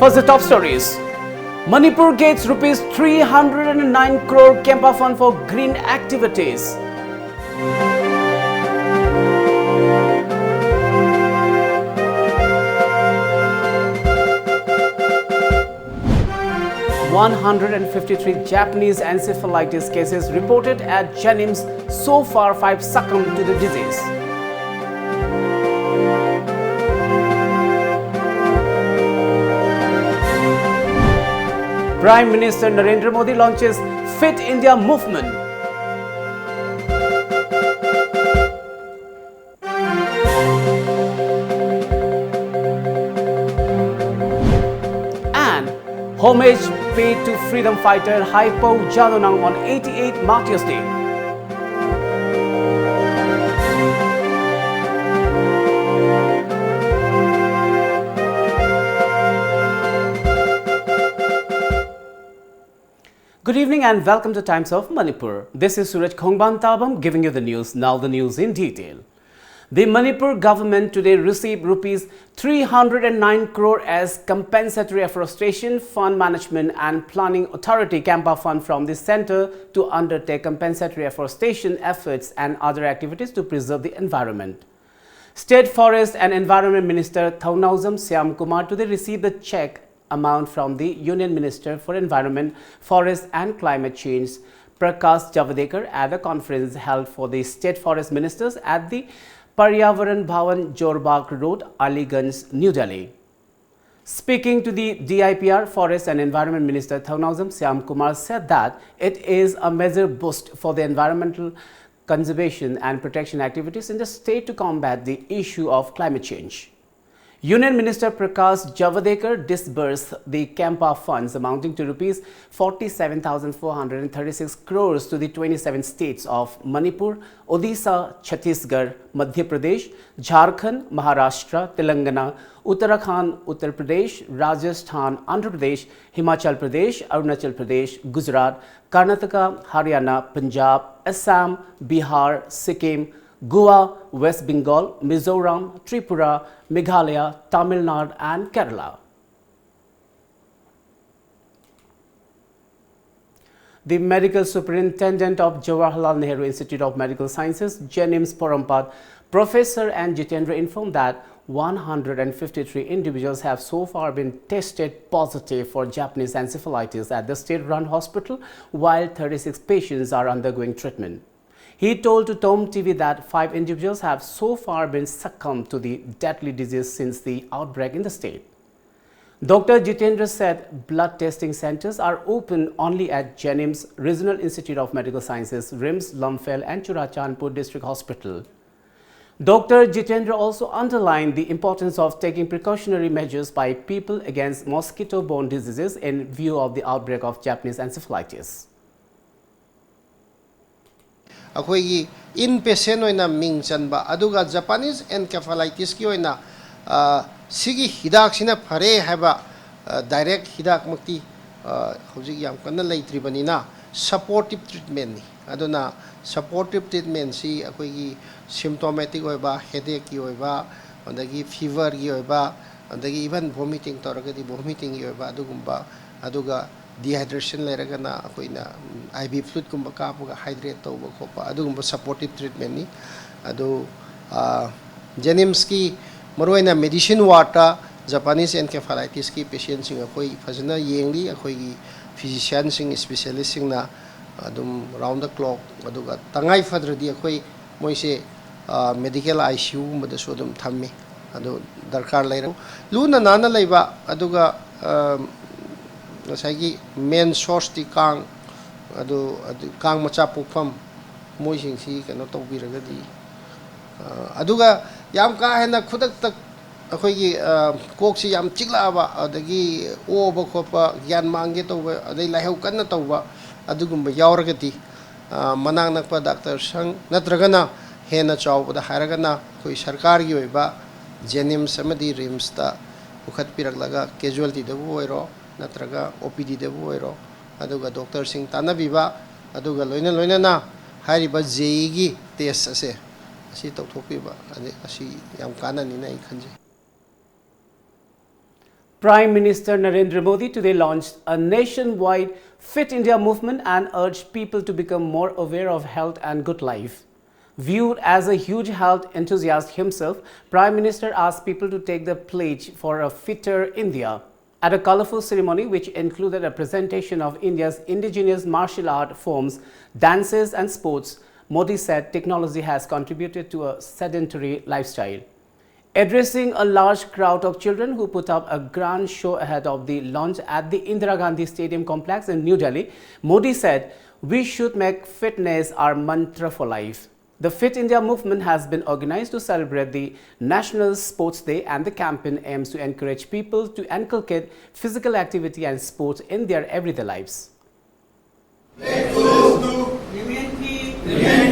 First, the top stories. Manipur gets rupees 309 crore Kempa Fund for green activities. (153) Japanese encephalitis cases reported at Jennings. So far, 5 succumbed to the disease. Prime Minister Narendra Modi launches Fit India movement. And homage paid to freedom fighter Haipo Jalonang on 88th Martyrs Day. Good evening and welcome to Times of Manipur. This is SURAJ Khongbantabam giving you the news. Now the news in detail. The Manipur government today received rupees 309 crore as compensatory afforestation, fund management and planning authority Kempa Fund from the centre to undertake compensatory afforestation efforts and other activities to preserve the environment. State Forest and Environment Minister Thaunawsam Syamkumar today received the check amount from the Union Minister for Environment, Forest and Climate Change, Prakash Javadekar, at a conference held for the State Forest Ministers at the Paryavaran Bhavan, Jorbagh Road, Aliganj, New Delhi. Speaking to the DIPR, Forest and Environment Minister Thaunawsam Syamkumar said that it is a major boost for the environmental conservation and protection activities in the state to combat the issue of climate change. Union Minister Prakash Javadekar disbursed the Kempa funds amounting to rupees 47,436 crores to the 27 states of Manipur, Odisha, Chhattisgarh, Madhya Pradesh, Jharkhand, Maharashtra, Telangana, Uttarakhand, Uttar Pradesh, Rajasthan, Andhra Pradesh, Himachal Pradesh, Arunachal Pradesh, Gujarat, Karnataka, Haryana, Punjab, Assam, Bihar, Sikkim, Goa, West Bengal, Mizoram, Tripura, Meghalaya, Tamil Nadu and Kerala. The Medical Superintendent of Jawaharlal Nehru Institute of Medical Sciences, Jennings Porampad, Professor N. Jitendra informed that 153 individuals have so far been tested positive for Japanese encephalitis at the state-run hospital, while 36 patients are undergoing treatment. He told to TOMTV that 5 individuals have so far been succumbed to the deadly disease since the outbreak in the state. Dr. Jitendra said blood testing centers are open only at Jennings Regional Institute of Medical Sciences, RIMS, Lumphel and Churachandpur District Hospital. Dr. Jitendra also underlined the importance of taking precautionary measures by people against mosquito-borne diseases in view of the outbreak of Japanese encephalitis. अखोई in patient होइना मिंग चनबा अदुगा Japanese encephalitis की होइना सिगी हिदाक सिना फरे हैबा direct हिदाक मक्ति हौजिक याम कन्ना लैत्रिबनिना supportive treatment नि अदुना सपोर्टिव ट्रीटमेंट सी अखोई सिम्प्टोमेटिक होइबा हेडेक की होइबा अदगी फीवर की होइबा अदगी इवन वोमिटिंग तोरगदी वोमिटिंग की होइबा अदुगुम्बा अदुगा डिहाइड्रेशन लेरगना अखोइना आईवी फ्लूइड कुंबा कापुगा हाइड्रेट तौबा खोपा अदुगुम्बा सपोर्टिव ट्रीटमेंट नि अदु जेनिम्स की मरोइना मेडिसिन वाटा जापानीज एनकेफालाइटिस की पेशेंट सिंग अखोई फजना येंगली अखोई फिजिशियन सिंग स्पेशलिस्ट सिंगना अदुम राउंड द क्लॉक अदुगा तंगाई फद्रदी अखोई मोइसे मेडिकल आईसीयू गुंबा सो अदुम थम्मी अदु दरकार लेर लुना नाना लेबा अदुगा मेन सोर्स दी कांग अदु कांग मचा पोफम मोइसिंग सी कनो तौबिरगदी अदुगा याम का हेना खुदक तक अखोई कोक सी याम चिगलाबा अदगी ओबा खोपा ज्ञान मांगे तौबा अदै लाहेउ कन्ना तौबा अदुगुम्बा यावरगदी मनांग नकपा डॉक्टर संग नत्रगना हेना चावबदा हारगना कोई सरकार की होइबा जेनिम्स अमदी रिम्स ता उखत पिरगलगा कैजुअलिटी दबु ओइरो नत्रगा ओपीडी देबु ओइरो अदुगा डॉक्टर सिंग तानाबिबा अदुगा लोइना लोइना हारिबा जेईगी टेस्ट असे असी तौथोपिबा अदे असी याम कानानिना इ खंजे. Prime Minister Narendra Modi today launched a nationwide Fit India movement and urged people to become more aware of health and good life. Viewed as a huge health enthusiast himself, Prime Minister asked people to take the pledge for a fitter India. At a colorful ceremony which included a presentation of India's indigenous martial art forms, dances and sports, Modi said technology has contributed to a sedentary lifestyle. Addressing a large crowd of children who put up a grand show ahead of the launch at the Indira Gandhi Stadium complex in New Delhi, Modi said, "We should make fitness our mantra for life." The Fit India movement has been organized to celebrate the National Sports Day, and the campaign aims to encourage people to inculcate physical activity and sports in their everyday lives. Remain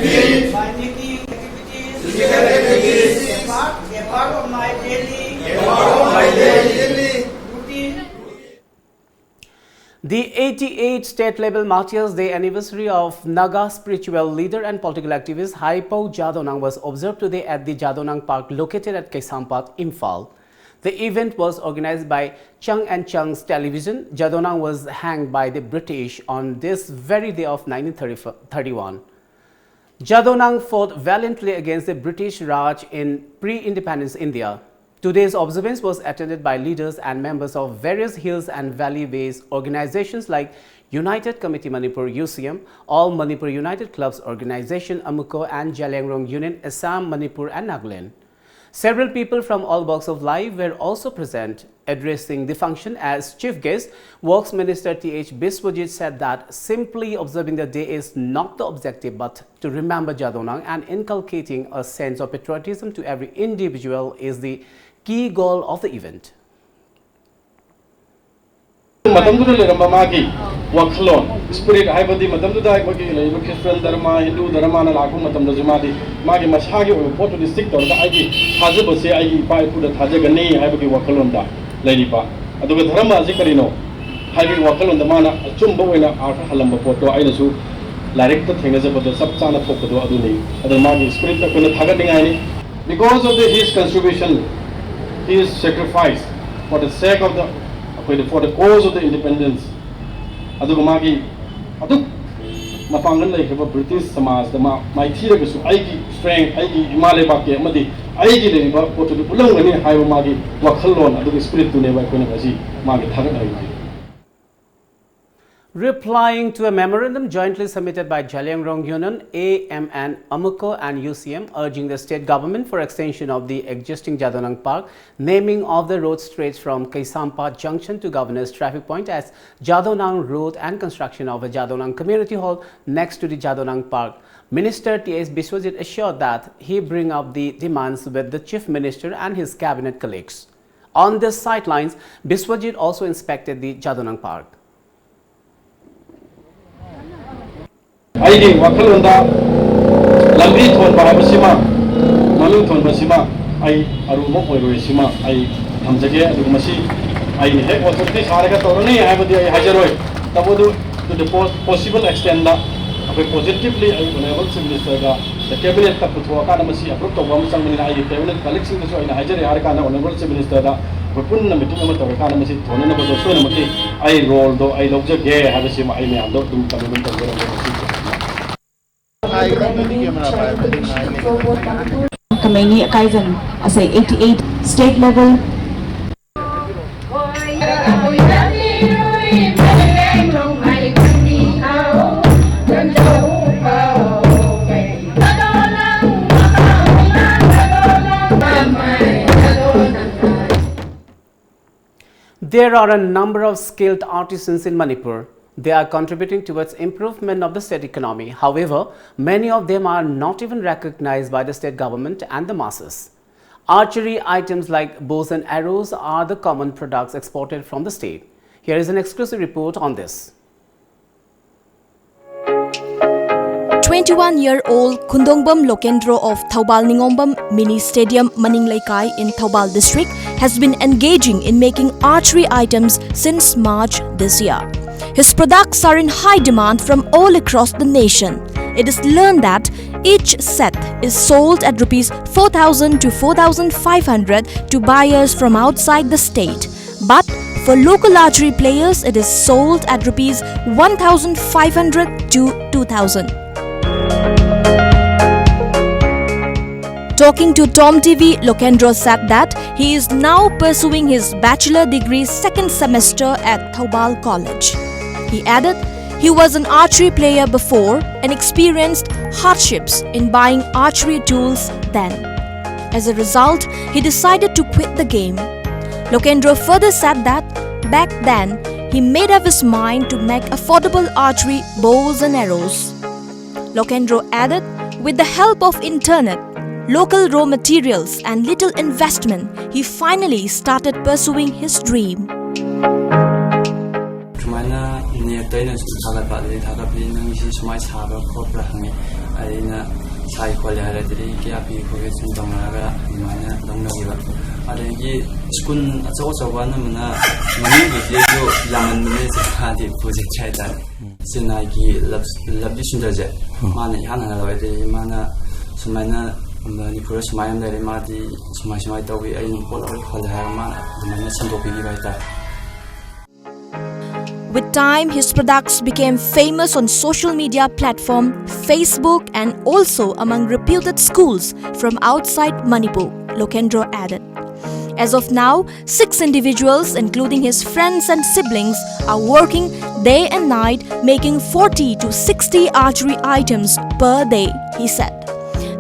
fit by making activities a part of my daily routine. The 88th State Level Martyrs Day anniversary of Naga spiritual leader and political activist Haipau Jadonang was observed today at the Jadonang Park located at Kaisampat, Imphal. The event was organized by Chung and Chung's television. Jadonang was hanged by the British on this very day of 1931. Jadonang fought valiantly against the British Raj in pre-independence India. Today's observance was attended by leaders and members of various hills and valley-based organizations like United Committee Manipur UCM, All Manipur United Clubs Organization Amuko, and Jaliangrong Union Assam, Manipur and Nagaland. Several people from all walks of life were also present. Addressing the function as chief guest, Works Minister T.H. Biswajit said that simply observing the day is not the objective, but to remember Jadonang and inculcating a sense of patriotism to every individual is the key goal of the event. Wakhlon spirit haibadi matamdu da magi leibu Christian dharma Hindu dharma na lagu matamda jumadi magi masagi o photo district tor da agi hajabu se agi pai pu da thajagani haibagi wakhlon da leinipa aduga dharma aji karino haibi wakhlon da mana chumba oina artha halamba photo aina su larik ta thengna jabada sab chana thokdo aduni adu magi spirit ta kona thagadinga ni because of his contribution, his sacrifice for the sake of for the cause of the independence. Adugumagi, Aduk Mapangan like a British Samas, the Maitiragus, Aiki, strength, Aiki, Himalaya, Madi, Aiki, go to the Pulangani, Hayomagi, Wakalon, Aduk spirit to never Kunavazi, Magi Tagana. Replying to a memorandum jointly submitted by Jaliangrong Union, AM and Amuko and UCM urging the state government for extension of the existing Jadonang Park, naming of the road stretch from Kaisampat Junction to Governor's Traffic Point as Jadonang Road and construction of a Jadonang Community Hall next to the Jadonang Park. Minister T.S. Biswajit assured that he bring up the demands with the Chief Minister and his cabinet colleagues. On the sidelines, Biswajit also inspected the Jadonang Park. Aidi Wakalunda Lambi Thon Bahasima, Malu Thon Basima, I Arumo Sima, I Hamzage, Masi, I have also this Haraka Toroni, I have the Hajaroi, Tabudu to the possible extent that positively I will minister the cabinet Kaputuakanamasi, approved of one Samina, cabinet collection in Hajari Harakana, honorable minister that we put in the meeting of the economy, Tonamaki, I roll though I love the gay, have a Sima, I may have not been coming to the Kameni Kaizen as a 88 state level. There are a number of skilled artisans in Manipur. They are contributing towards improvement of the state economy. However, many of them are not even recognized by the state government and the masses. Archery items like bows and arrows are the common products exported from the state. Here is an exclusive report on this. 21-year-old Khundongbam Lokendro of Thaubal Ningombam Mini Stadium Maninglaikai in Thaubal district has been engaging in making archery items since March this year. His products are in high demand from all across the nation. It is learned that each set is sold at Rs 4,000 to 4,500 to buyers from outside the state. But For local archery players, it is sold at rupees 1,500 to 2,000. Talking to TOMTV, Lokendro said that he is now pursuing his bachelor degree second semester at Thoubal College. He added he was an archery player before and experienced hardships in buying archery tools then. As a result, he decided to quit the game. Lokendro further said that back then, he made up his mind to make affordable archery bows and arrows. Lokendro added, with the help of internet, local raw materials and little investment, he finally started pursuing his dream. Manipuri sumayam dari mati sumai tawi ayin pola khol harma dimana sandopi baita. With time, his products became famous on social media platform Facebook and also among reputed schools from outside Manipur, Lokendro added. As of now, 6 individuals, including his friends and siblings, are working day and night making 40 to 60 archery items per day, he said.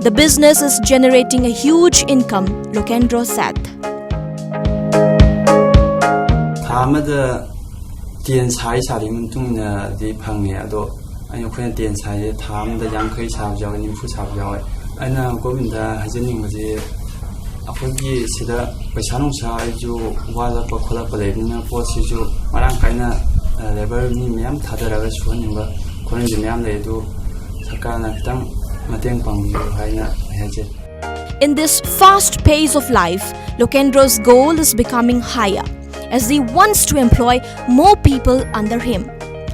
The business is generating a huge income, Lokendro said. Thamada tian sai sari muntung na di phangni ado ayo khwen tian sai thamda yangkhai chab jaw nimfu chab jaw aina govinda hajening maje akhoi sida paisa nong sa ju wala pa khola pa lebina po si ju marang kaina labor ni myam thadara suaninga khon ji myam le du sakana kitang. In this fast pace of life, Lokendro's goal is becoming higher as he wants to employ more people under him.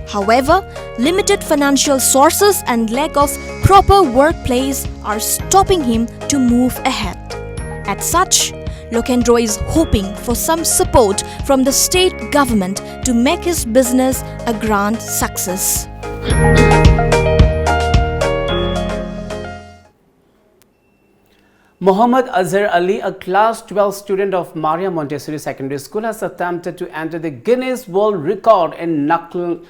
However, limited financial sources and lack of proper workplace are stopping him to move ahead. As such, Lokendro is hoping for some support from the state government to make his business a grand success. Muhammad Azhar Ali, a class 12 student of Maria Montessori Secondary School, has attempted to enter the Guinness World Record in knuckle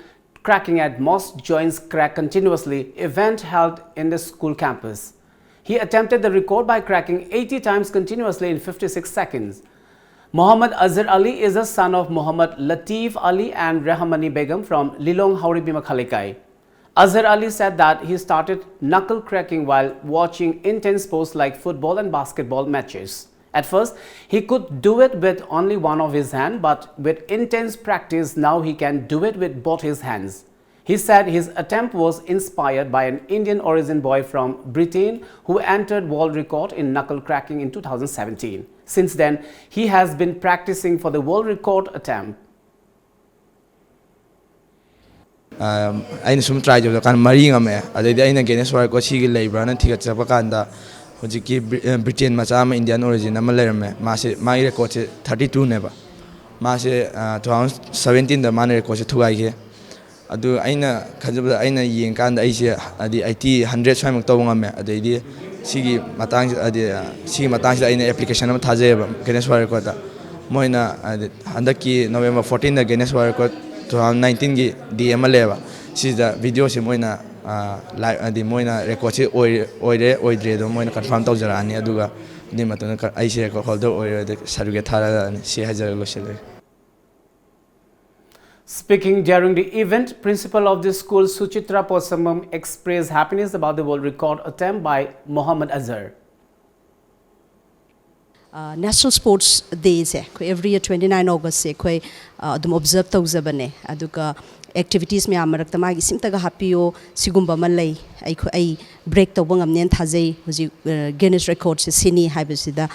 cracking at Most Joints Crack Continuously event held in the school campus. He attempted the record by cracking 80 times continuously in 56 seconds. Muhammad Azhar Ali is the son of Muhammad Latif Ali and Rahmani Begum from Lilong Hauribima Khalikai. Azhar Ali said that he started knuckle cracking while watching intense sports like football and basketball matches. At first, he could do it with only one of his hands, but with intense practice, now he can do it with both his hands. He said his attempt was inspired by an Indian origin boy from Britain who entered world record in knuckle cracking in 2017. Since then, he has been practicing for the world record attempt. I sum try to can marine me. I did Guinness World Record she labor and ticket Zapakanda, which give Britain Masama Indian origin. I'm a lerme. My record 32 never. Masi 2017 the man record 2 I here. I do Aina Kazaba Aina Yin Kanda Asia at the IT 100 swam Tongame at the idea. Sigi Matang at the Sigi Matang in application of Tazeba, Guinness World Record. Moina Handaki November 14 the Guinness World Record 2019 gi DM leva si da video se moina live di moina record se oidre do moina confirm taw jarani aduga ni matuna ai se record holder oire de certificate thara se hajar lo sele. Speaking during the event, principal of the school Suchitra Posamam expressed happiness about the world record attempt by Muhammad Azhar. National Sports Day every year 29 August se koi dum observe tawzabane aduka activities me amarak tamagi simtaga hapio sigumba malai ai break tawbang amnen thajai huji Guinness record se sini haibasida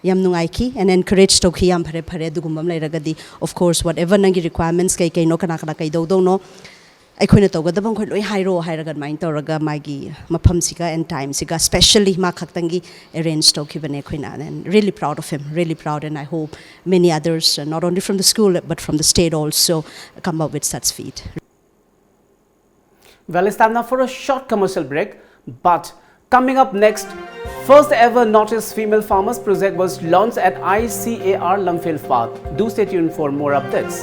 yam nungai ki and encourage to ki yam phare dugumbam lai ragadi of course whatever nangi requirements kai no kana kai do no ꯑꯩꯈꯣꯏꯅ ꯇꯧꯒꯗꯕ ꯑꯩꯈꯣꯏ ꯂꯣꯏ ꯍꯥꯏꯔꯣ ꯍꯥꯏꯔꯒ ꯑꯗꯨꯃꯥꯏꯅ ꯇꯧꯔꯒ ꯃꯥꯒꯤ ꯃꯐꯝꯁꯤꯒ N ꯇꯥꯏꯝꯁꯤꯒ ꯁ꯭ꯄꯦꯁꯤꯌally ꯃꯥ ꯈꯛꯇꯪꯒꯤ ꯑꯦꯔꯦꯟꯖ ꯇꯧꯈꯤꯕꯅꯦ ꯑꯩꯈꯣꯏꯅ and really proud of him, really proud, and I hope many others, not only from the school but from the state also, come up with such feat. Well, it's time now for a short commercial break, but coming up next, first ever Notice Female Farmers project was launched at ICAR Lumfield Park. Do stay tuned for more updates.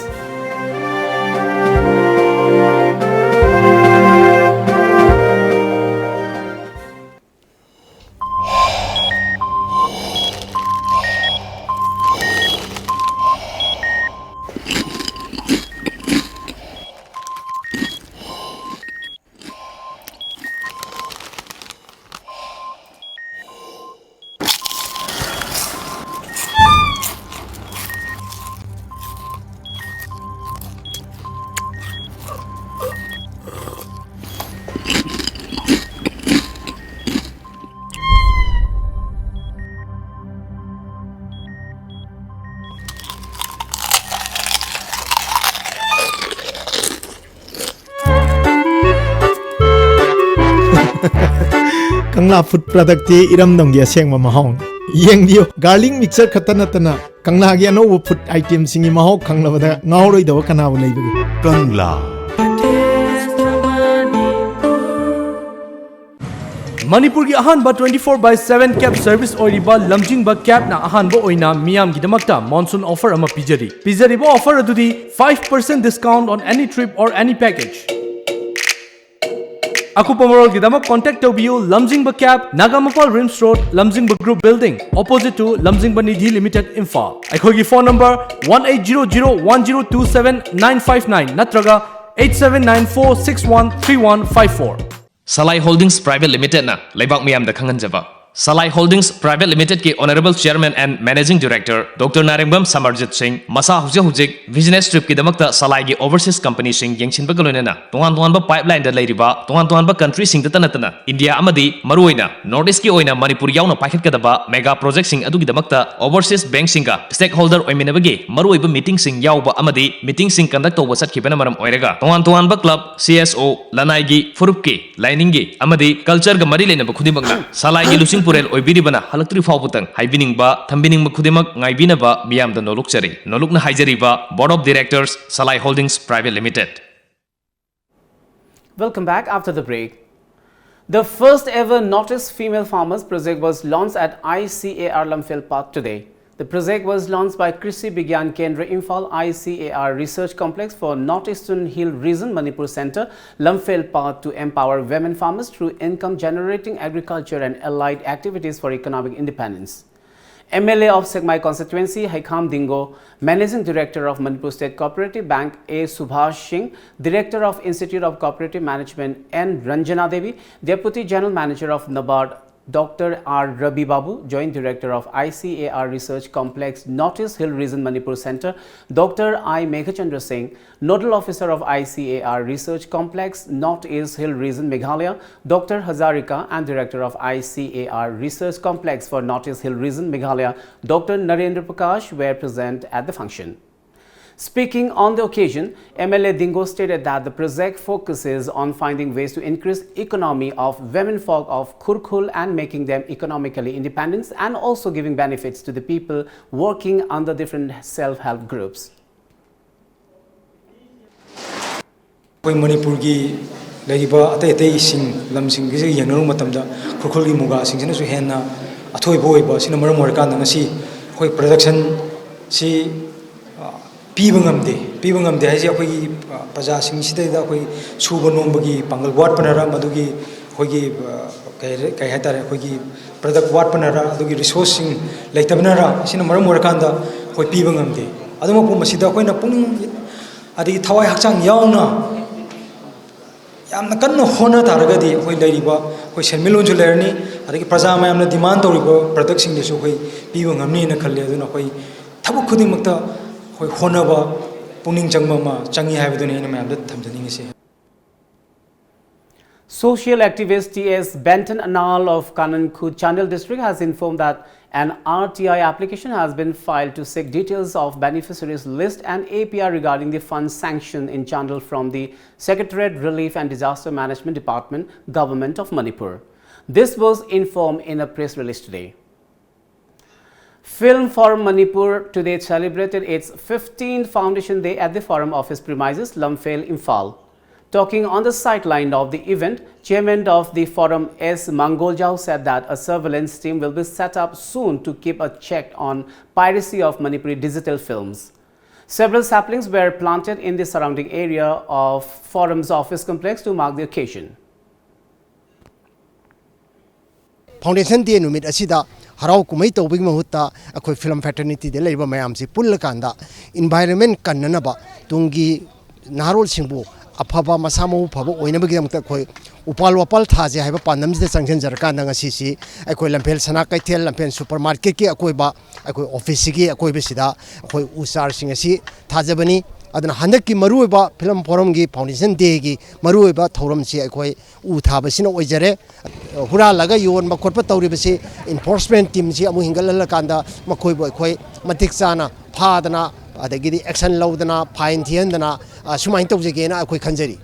Kangla food product ti iram dong dia seng mamahong. Yeng dio garlic mixer khatana tana kangla gi ano food item singi maho kangla bada ngauroi daw kana ulai bagi. Kangla Manipur ki ahanba 24/7 cab service oiriba lamjingba cab na ahanba oina miyam gi damakta monsoon offer ama pijari. Pijari bo offer adudi 5% discount on any trip or any package. Aku Pomorol Gidamak contact you Lamjingba Cab, Nagamapal Rims Road, Lamjingba Group Building, opposite to Lamjingba Nidhi Limited Imphal. Aikogi phone number 1800-1027-959 Natraga 8794613154. Salai Holdings Private Limited na Laibak Miyam da Kanganjaba. Salai Holdings Private Limited ki Honorable Chairman and Managing Director Dr. Narengbam Samarjit Singh Masa Hujik business trip ki damakta Salai ki overseas company sing Yangshin Bagalonena Tuan ba pipeline da Lairiba Tuan ba country sing da Tanatana India Amadi Maruina Northeast ki Oina Manipur yauna paket kadaba mega project sing adu ki damakta overseas bank singa stakeholder oiminabagi Maruiba meeting sing yauba Amadi meeting sing conduct over sat kibana maram oirega Tuan ba club CSO Lanai gi Furupki Lining gi Amadi culture ga mari lena ba khudimagna Salai gi Lusing Purel Oibiribana Halaktri Fawbutang Haibining ba Tambining Makudimak Ngaibina ba Miyam da Nolukchari Nolukna Haijariba Board of Directors Salai Holdings Private Limited. Welcome back after the break. The first ever Notice Female Farmers project was launched at ICAR Lumfield Park today. The project was launched by Krishi Bigyan Kendra Imphal ICAR Research Complex for Northeastern Hill Region Manipur Center, Lumfield Park to empower women farmers through income-generating agriculture and allied activities for economic independence. MLA of Segmai constituency Haikam Dingo, Managing Director of Manipur State Cooperative Bank A. Subhash Singh, Director of Institute of Cooperative Management N. Ranjana Devi, Deputy General Manager of NABARD Dr. R. Rabi Babu, Joint Director of ICAR Research Complex, Notice Hill Region Manipur Center, Dr. I. Meghachandra Singh, Nodal Officer of ICAR Research Complex, Northeast Hill Region Meghalaya, Dr. Hazarika, and Director of ICAR Research Complex for Northeast Hill Region Meghalaya, Dr. Narendra Prakash, were present at the function. Speaking on the occasion, MLA Dingo stated that the project focuses on finding ways to increase economy of women folk of Kurkul and making them economically independent and also giving benefits to the people working under different self-help groups. Manipur gi laiba atay sing lam sing gi yanaru matamda Kurkul gi muga sing sina su henna athoi boi ba sina maram war kan ngasi khoi production si Pibangamde haji akhoi praja sing sida da akhoi suba nombagi pangal wat panara madugi akhoi kai hatare akhoi product wat panara adugi resource sing leitabnara sina maram morakanda akhoi pibangamde aduma pu masida akhoi na pung adi thawai hakchang yauna yamna kanna hona taragadi akhoi leiriba akhoi selmilon ju lerni adi praja mayamna demand toriba product sing desu akhoi pibangamni na khalle aduna akhoi thabuk khudimakta Social activist T.S. Benton Anal of Kananku Chandel district has informed that an RTI application has been filed to seek details of beneficiaries list and APR regarding the funds sanctioned in Chandel from the Secretariat Relief and Disaster Management Department, Government of Manipur. This was informed in a press release today. Film Forum Manipur today celebrated its 15th Foundation Day at the Forum office premises, Lamphel, Imphal. Talking on the sideline of the event, Chairman of the Forum S. Mangoljau said that a surveillance team will be set up soon to keep a check on piracy of Manipuri digital films. Several saplings were planted in the surrounding area of Forum's office complex to mark the occasion. Foundation Day numit asida harau kumai tawbing mahutta akoi film fraternity de leiba mayam si pullakanda environment kannanaba tungi narol singbu afaba masamo phabo oinabagidamta khoi upal wapal thaje haiba pandamjida changchen jarkanda ngasi si akoi lamphel sana kaithel lampen supermarket ki akoiba akoi office ki akoiba sida akoi usar sing asi thajabani adana handak ki maruiba film forum gi foundation day gi maruiba thoram si akoi u thabasina oijare hura laga yon ma khotpa tawribasi enforcement team si amu hingal kanda makoi boy khoi matik chana phadana adagidi action laudana fine thiandana sumain tawjegena akoi khanjari.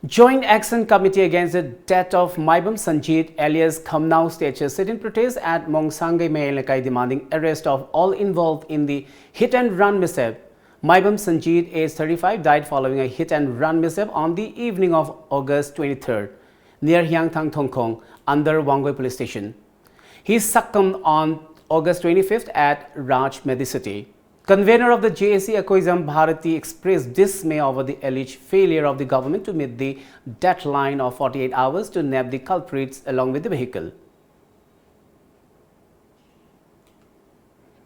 Joint Action Committee against the death of Maibam Sanjit alias Khamnao stages sit in protest at Mongsangai Mayelakai demanding arrest of all involved in the hit and run mishap. Maibam Sanjit, age 35, died following a hit and run mishap on the evening of August 23rd near Hyangthang Thongkong under Wangoi police station. He succumbed on August 25th at Raj Medicity. Convener of the JAC Akoizam Bharati expressed dismay over the alleged failure of the government to meet the deadline of 48 hours to nab the culprits along with the vehicle.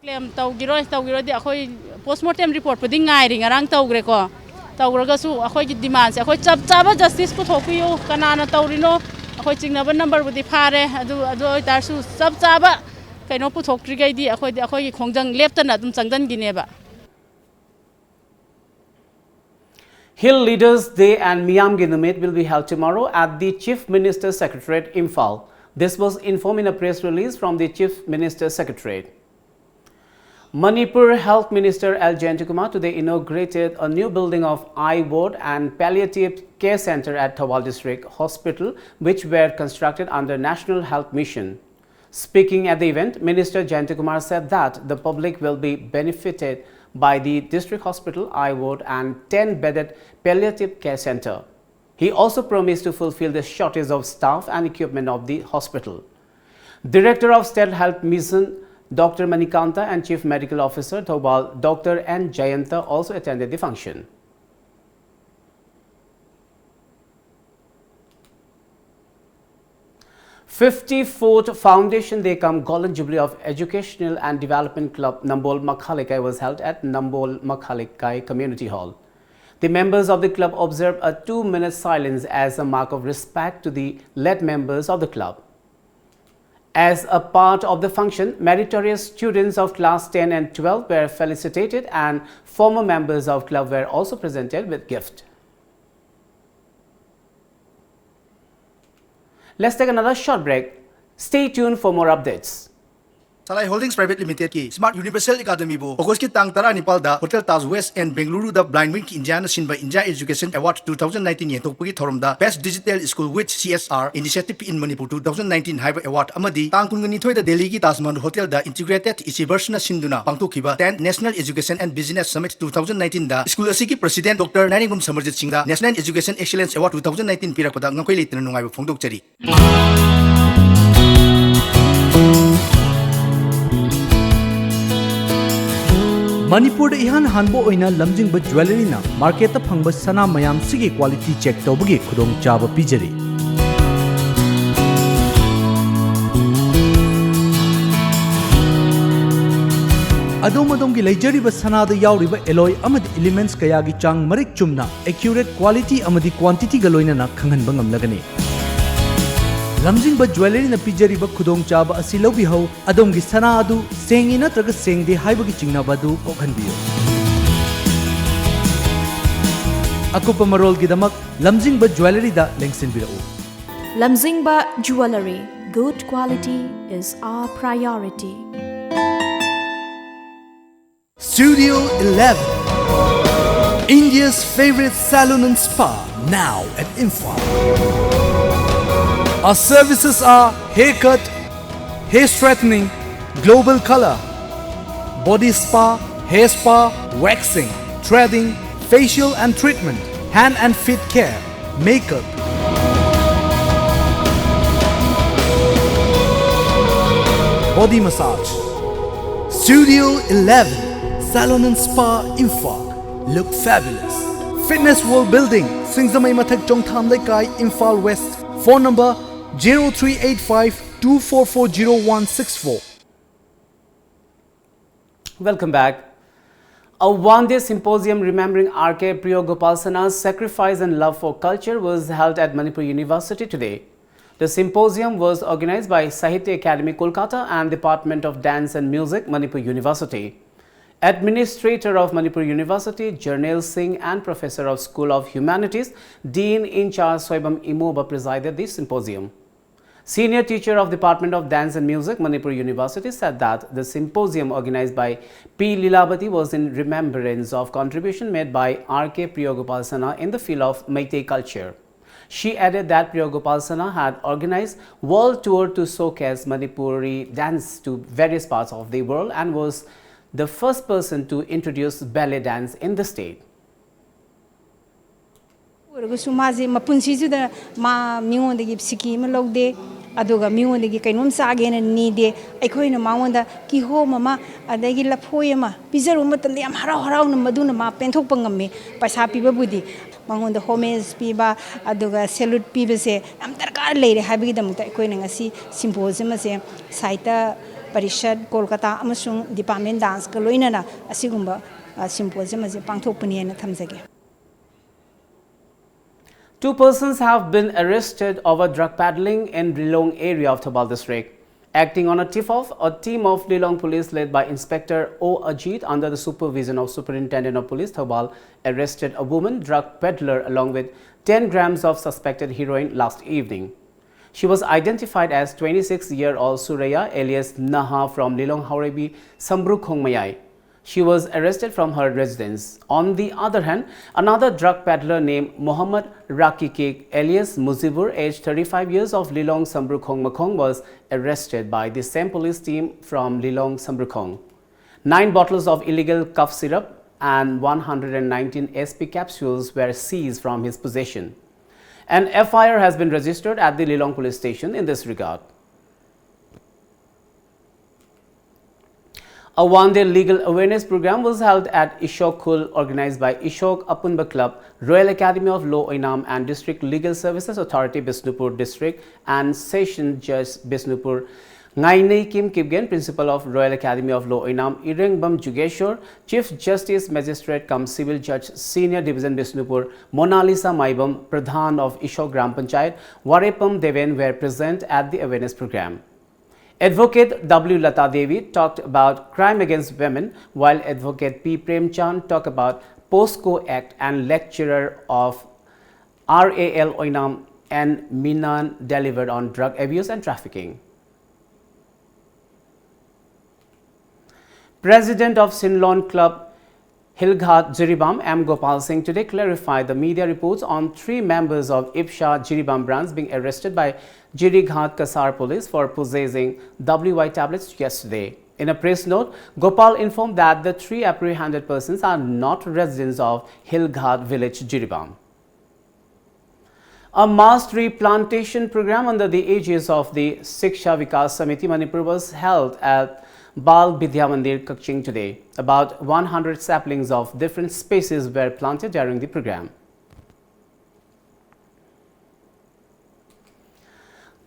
Claim tawgiro di akoi postmortem report puding ngai ring arang tawgre ko tawgraga su akoi demands akoi chaba justice ko thokiyo kanana tawrino akoi chingnaba number budi phare adu tar su chaba kaino puthokri gai di akoi khongjang leptana dum changdan gineba. Hill Leaders Day and Miyam Ginumit will be held tomorrow at the Chief Minister's Secretariat, Imphal. This was informed in a press release from the Chief Minister's Secretariat. Manipur Health Minister L. Jayantikumar today inaugurated a new building of eye ward and palliative care center at Thawal District Hospital, which were constructed under National Health Mission. Speaking at the event, Minister Jayantikumar said that the public will be benefited by the district hospital, eye ward and 10-bedded palliative care center. He also promised to fulfill the shortage of staff and equipment of the hospital. Director of State Health Mission, Dr. Manikanta, and Chief Medical Officer Thobal, Dr. N. Jayanta, also attended the function. '54th Foundation Day cum Golden Jubilee of Educational and Development Club Nambol Makhalikai was held at Nambol Makhalikai Community Hall. The members of the club observed a 2-minute silence as a mark of respect to the late members of the club. As a part of the function, meritorious students of class 10 and 12 were felicitated and former members of club were also presented with gifts. Let's take another short break. Stay tuned for more updates. SURAJ Holdings Private Limited की Smart Universal Academy बो अगस्त की तांग तरा निपाल दा hotel Taj west end Bengaluru दा blind wing India न सिनबा India education award 2019 ये तोपगी थोरम दा best digital school with CSR initiative in Manipur 2019 हाइब अवार्ड अमदी तांग कुंगनी थोय दा दिल्ली की ताजमहल होटल दा इंटीग्रेटेड इचिवर्स न सिंदुना पांगतोखिबा 10th national education and business summit 2019 दा स्कूल असि की प्रेसिडेंट डॉक्टर नारिंगम समरजित सिंह दा नेशनल एजुकेशन एक्सीलेंस अवार्ड 2019 पिरकदा ngakoi leitna nungai फोंदोकचरी Manipur ihan hanbo oina lamjingba jewelry na market ta phangba sana mayam sigi quality check tawbagi khudong chaba pijari. Adom gi leijariba sana da yauriba alloy amadi elements kaya gi chang marik chumna accurate quality amadi quantity ga loina na khanghan bangam lagani. lamjingba jewelry na pijariba khudong chaba asi lobi hau adom gi sana adu sengi na traga sengde haibagi chingnaba du okhanbiyo. Akupa Marol Gidamak, Lamjingba Jewelry da Lengsinbirao. Lamjingba Jewelry. Good quality is our priority. Studio 11, India's favorite salon and spa, now at Imphal. Our services are haircut, hair straightening, global color, body spa, hair spa, waxing, threading, facial and treatment, hand and feet care, makeup. Body massage. Studio 11, Salon and Spa Imphal. Look fabulous. Fitness World Building, Singzamai Mathak Chongtham Lekai, Imphal West. Phone number 0385 2440164. Welcome back. A one-day symposium remembering R.K. Priyogopalsana's sacrifice and love for culture was held at Manipuri University today. The symposium was organized by Sahitya Academy, Kolkata and Department of Dance and Music, Manipur University. Administrator of Manipur University, Jarnail Singh, and Professor of School of Humanities, Dean in charge Soibam Imoba presided the symposium. Senior teacher of Department of Dance and Music, Manipur University, said that the symposium organized by P. Lilabati was in remembrance of contribution made by R.K. Priyogopalsana in the field of Meitei culture. She added that Priyogopalsana had organized world tour to showcase Manipuri dance to various parts of the world and was the first person to introduce ballet dance in the state. aduga miwondagi kainom sagena nide aikoina maonda ki ho mama adagi laphoi ma pizaru matamde yam harau harau na maduna ma penthok pangamme paisa piba budi mangonda homage piba aduga salute piba se am darkar leire habigi damta aikoina ngasi symposium ase saita parishad kolkata amasung department dance ka loina na asigumba symposium ase pangthokpani na thamjage. Two persons have been arrested over drug peddling in Lilong area of Thoubal district. Acting on a tip-off, a team of Lilong police led by Inspector O. Ajit under the supervision of Superintendent of Police Thoubal arrested a woman drug peddler along with 10 grams of suspected heroin last evening. She was identified as 26-year-old Suraya alias Naha from Lilong Haurebi, Sambruk Khongmayai. She was arrested from her residence. On the other hand, another drug peddler named Muhammad Rakikik alias Muzibur, aged 35 years of Lilong Sambrukhong Makhong, was arrested by the same police team from Lilong Sambrukhong. 9 bottles of illegal cough syrup and 119 SP capsules were seized from his possession. An FIR has been registered at the Lilong police station in this regard. A one-day legal awareness program was held at Ishok Khul, organized by Ishok Apunba Club, Royal Academy of Law Oinam and District Legal Services Authority, Bisnupur District, and Session Judge Bisnupur. Ngainei Kim Kipgen, Principal of Royal Academy of Law Oinam, Irengbam Jugeshwar, Chief Justice Magistrate cum Civil Judge, Senior Division Bisnupur, Monalisa Maibam, Pradhan of Ishok Gram Panchayat, Warepam Deven were present at the awareness program. Advocate W. Lata Devi talked about crime against women, while Advocate P. Premchand talked about POSCO Act, and lecturer of RAL Oinam and Minan delivered on drug abuse and trafficking. President of Sinlon Club Hilghat Jiribam M. Gopal Singh today clarified the media reports on 3 members of Ipsha Jiribam branch being arrested by Jirighat Kasar police for possessing WY tablets yesterday. In a press note, Gopal informed that the 3 apprehended persons are not residents of Hilghat village, Jiribam. A mass tree plantation program under the aegis of the Siksha Vikas Samiti Manipur was held at Bal Vidya Mandir, Kakching today. About 100 saplings of different species were planted during the program.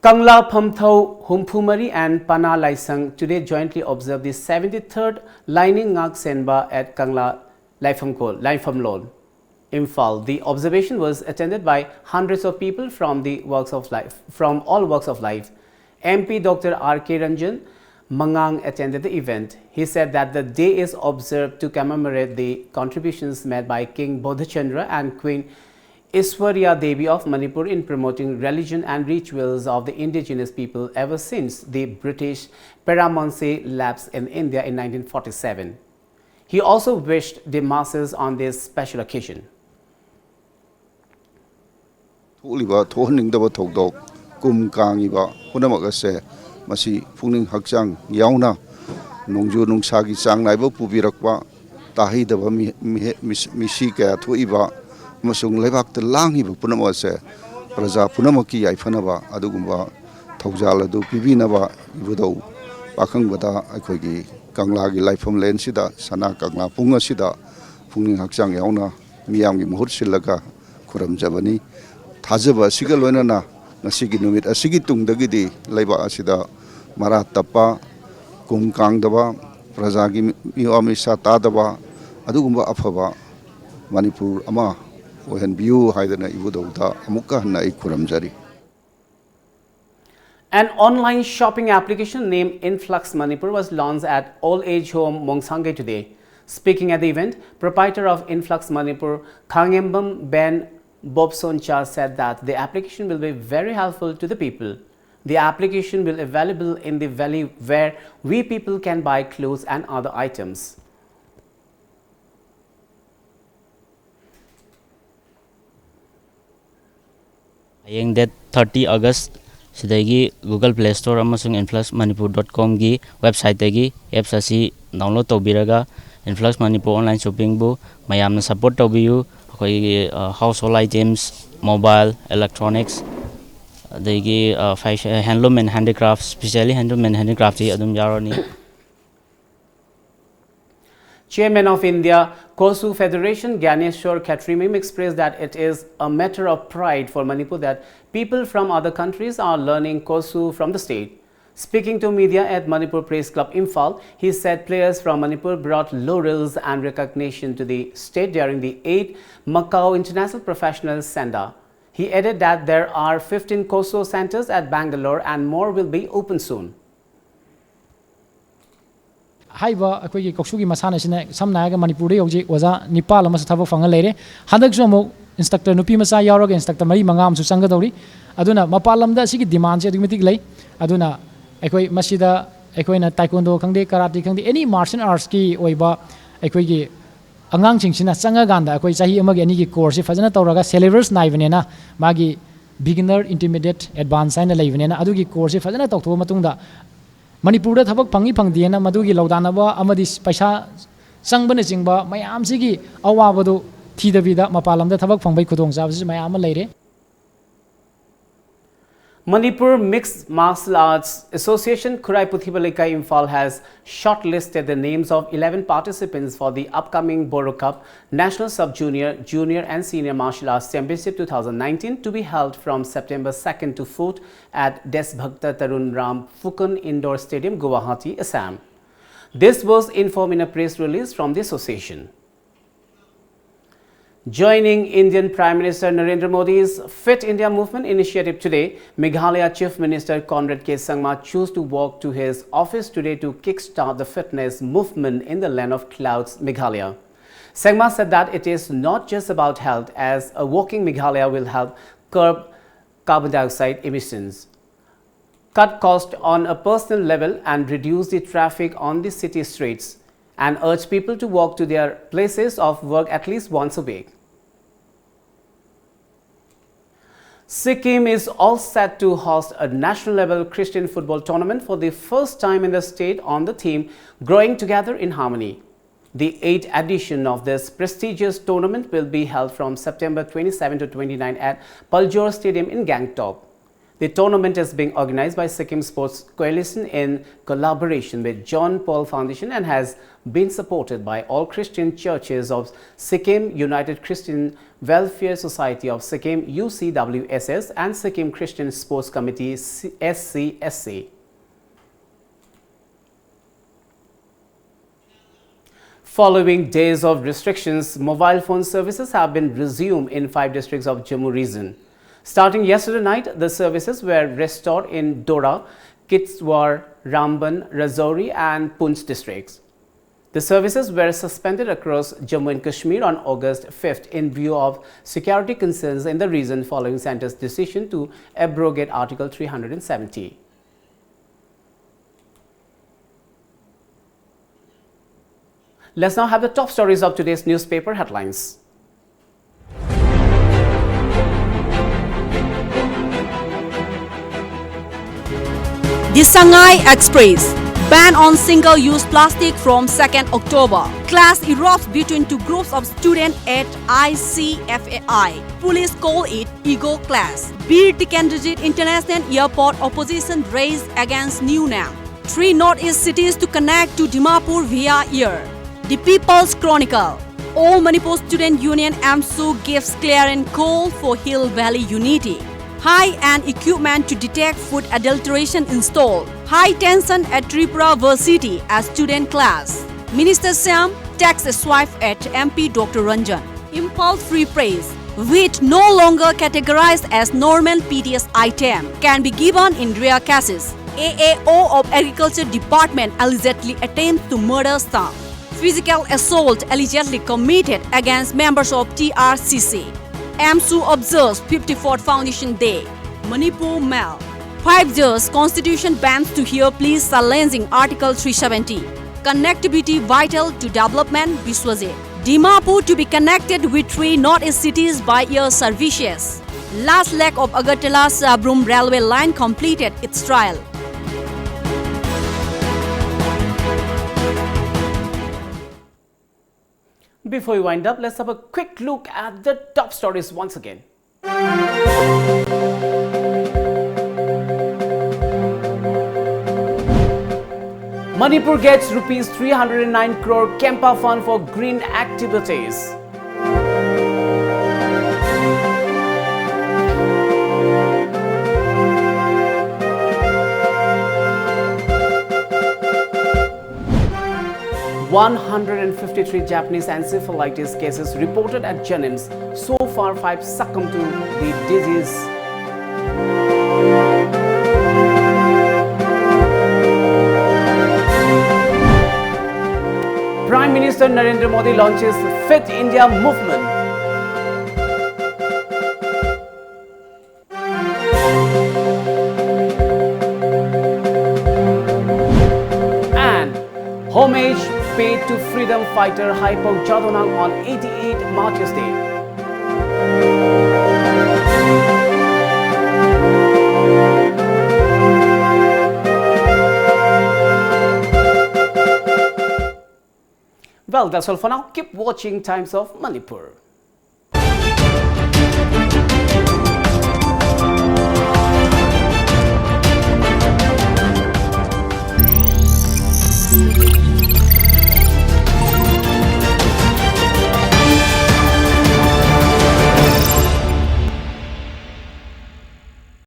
Kangla Phamthau, Humphumari and Pana Laisang today jointly observed the 73rd Lining Ngak Senba at Kangla Laifamlol, Imphal. The observation was attended by hundreds of people from all walks of life. MP Dr. R.K. Ranjan, Mangang attended the event. He said that the day is observed to commemorate the contributions made by King Bodhachandra and Queen Iswarya Devi of Manipur in promoting religion and rituals of the indigenous people ever since the British paramountcy lapsed in India in 1947. He also wished the masses on this special occasion. Masi Funing Hakjang Yauna Nongju Nungsagi Sang Naibo Pubirakwa Tahi the Misika Tuiba Masung Levak the Langi Punamase Praza Punamaki Ifanaba Adugumba Taujala do Pivinaba Ibudo Bakang Bata Akogi Kanglagi Life from Lensida Sana Kangla Punga Sida Funing Hakjang Yauna Miami Muhursilaga Kuram Javani Tazaba Sigalwenana Nasigi Numit Asigitung Dagidi Leba Asida Maratapa Kumkang Daba Prajagi Miwamisa Tadaba Adugumba Afaba Manipur Ama Ohen Biu Haidana Ibudoda Amuka Nai Kuramjari. An online shopping application named Influx Manipur was launched at Old Age Home Mongsange today. Speaking at the event, proprietor of Influx Manipur, Khangembam Ben Bobsoncha said that the application will be very helpful to the people. The application will be available in the valley where we people can buy clothes and other items. Ayeng that 30 August sidagi Google Play Store amasung influxmanipur.com gi website dagi apps asi download tobiraga Influx Manipur online shopping bu mayamna support tobiyu akoi household items, mobile, electronics, handloom and handicrafts, especially handloom and handicrafts adum yaroni. Chairman of India Kosu Federation Gyaneshwar Khatrimim expressed that it is a matter of pride for Manipur that people from other countries are learning Kosu from the state. Speaking to media at Manipur Press Club Imphal, he said players from Manipur brought laurels and recognition to the state during the 8th Macau International Professional Senda. He added that there are 15 Koso centers at Bangalore and more will be open soon. Haiba akogi koksugi masana sine samna ga Manipur yoji waza Nepal ama thaba fanga leire hadak jomo instructor nupi masa yaroga instructor mari mangam su sanga dori aduna mapalam da sigi demand se automatic lei aduna akoi masida akoi na taekwondo khangde karate khangde any martial arts ki oiba akoi gi angang chingsina changa ganda akoi chahi amagi ani gi course fajana tawraga syllabus naivenena magi beginner intermediate advanced aina leivenena adugi course fajana tawtho matungda Manipur da thabak phangi phangdiena madugi laudanaba amadi paisa sangbana jingba mayam sigi awabadu thidabida mapalam da thabak phangbai khudong jabsi mayam leire. Manipur Mixed Martial Arts Association Kurai Puthibalika Imphal has shortlisted the names of 11 participants for the upcoming Boro Cup National Sub-Junior, Junior and Senior Martial Arts Championship 2019 to be held from September 2nd to 4th at Desbhakta Tarun Ram Phukun Indoor Stadium, Guwahati, Assam. This was informed in a press release from the association. Joining Indian Prime Minister Narendra Modi's Fit India Movement initiative today, Meghalaya Chief Minister Conrad K. Sangma chose to walk to his office today to kickstart the fitness movement in the land of clouds, Meghalaya. Sangma said that it is not just about health, as a walking Meghalaya will help curb carbon dioxide emissions, cut cost on a personal level and reduce the traffic on the city streets, and urge people to walk to their places of work at least once a week. Sikkim is all set to host a national-level Christian football tournament for the first time in the state on the theme Growing Together in Harmony. The 8th edition of this prestigious tournament will be held from September 27 to 29 at Paljor Stadium in Gangtok. The tournament is being organized by Sikkim Sports Coalition in collaboration with John Paul Foundation and has been supported by all Christian churches of Sikkim, United Christian Welfare Society of Sikkim UCWSS and Sikkim Christian Sports Committee SCSC. Following days of restrictions, mobile phone services have been resumed in 5 districts of Jammu region. Starting yesterday night, the services were restored in Dora, Kitswar, Ramban, Rajouri and Poonch districts. The services were suspended across Jammu and Kashmir on August 5th in view of security concerns in the region following Centre's decision to abrogate Article 370. Let's now have the top stories of today's newspaper headlines. The Shanghai Express. Ban on single-use plastic from 2nd October. Clash erupts between two groups of students at ICFAI. Police call it ego clash. Bir Tikendrajit International Airport opposition raised against new name. 3 northeast cities to connect to Dimapur via air. The People's Chronicle. All Manipur Student Union AMSU gives clarion call for Hill Valley unity. High-end equipment to detect food adulteration installed. High tension at Tripura Varsity as student class. Minister Sam takes a swipe at MP Dr. Ranjan. Impulse-free praise. Wheat no longer categorized as normal PTS item can be given in rare cases. AAO of Agriculture Department allegedly attempts to murder staff. Physical assault allegedly committed against members of TRCC. AMSU observes 54th Foundation Day. Manipur Mail. 5 years Constitution bans to hear pleas challenging Article 370. Connectivity vital to development, Biswajit. Dimapur to be connected with 3 northeast cities by air services. Last leg of Agartala-Sabrum railway line completed its trial. Before we wind up, let's have a quick look at the top stories once again. Manipur gets rupees 309 crore Kempa fund for green activities. ...153 Japanese encephalitis cases reported at Jennings. So far, 5 succumbed to the disease. Prime Minister Narendra Modi launches Fit India movement. And homage paid to freedom fighter Haipong Jadonang on 88 Martyrs Day. Well, that's all for now. Keep watching Times of Manipur.